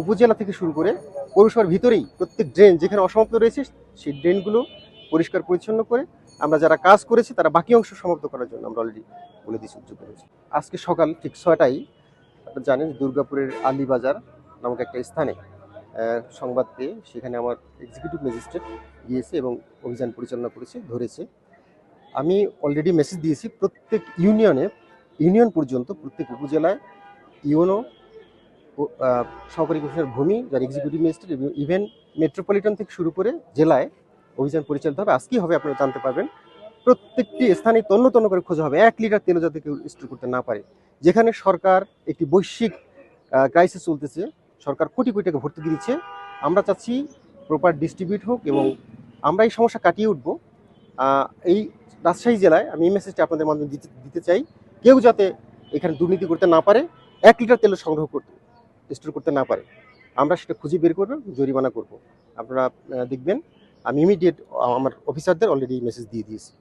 উপজেলা থেকে শুরু করে পৌরসভার ভিতরেই প্রত্যেক ড্রেন যেখানে অসমাপ্ত রয়েছে সেই ড্রেনগুলো পরিষ্কার পরিচ্ছন্ন করে আমরা যারা কাজ করেছি তারা বাকি অংশ সমাপ্ত করার জন্য আমরা অলরেডি বলে দিচ্ছি উদ্যোগ করেছি। আজকে সকাল ঠিক 6টায় আপনারা জানেন দুর্গাপুরের আলীবাজার নামক একটা স্থানে সংবাদ পেয়ে সেখানে আমার এক্সিকিউটিভ ম্যাজিস্ট্রেট গিয়েছে এবং অভিযান পরিচালনা করেছে, ধরেছে। আমি অলরেডি মেসেজ দিয়েছি প্রত্যেক ইউনিয়ন পর্যন্ত প্রত্যেক উপজেলায় ইউনো সহকারী কমিশনার ভূমি যার এক্সিকিউটিভ ম্যাজিস্ট্রেট এবং ইভেন মেট্রোপলিটন থেকে শুরু করে জেলায় অভিযান পরিচালিত হবে। আজকেই হবে, আপনারা জানতে পারবেন। প্রত্যেকটি স্থানে তন্ন তন্ন করে খোঁজা হবে 1 লিটার তেল যাতে কেউ স্টোর করতে না পারে। যেখানে সরকার একটি বৈশ্বিক ক্রাইসিস চলতেছে, সরকার কোটি কোটি টাকা ভর্তি দিচ্ছে, আমরা চাচ্ছি প্রপার ডিস্ট্রিবিউট হোক এবং আমরা এই সমস্যা কাটিয়ে উঠবো। এই রাজশাহী জেলায় আমি এই মেসেজটা আপনাদের মাধ্যমে দিতে চাই, কেউ যাতে এখানে দুর্নীতি করতে না পারে, 1 লিটার তেল সংগ্রহ করতে স্টোর করতে না পারে। আমরা সেটা খুঁজে বের করবো, জরিমানা করব। আপনারা দেখবেন আমি ইমিডিয়েট আমার অফিসারদের অলরেডি মেসেজ দিয়ে দিয়েছি।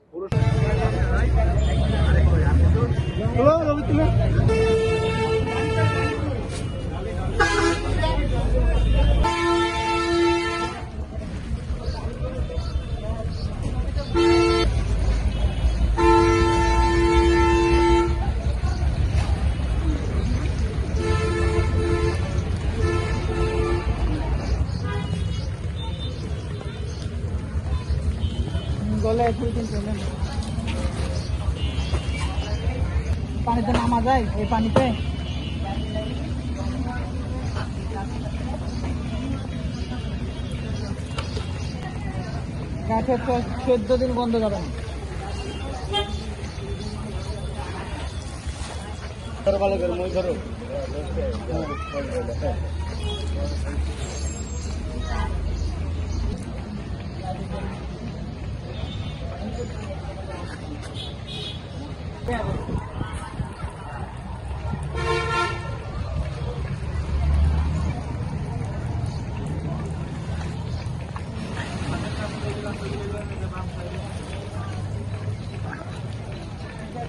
পানিতে নামা যায়, এই পানিতে গাছে 14 দিন বন্ধ যাবে না।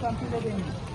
Something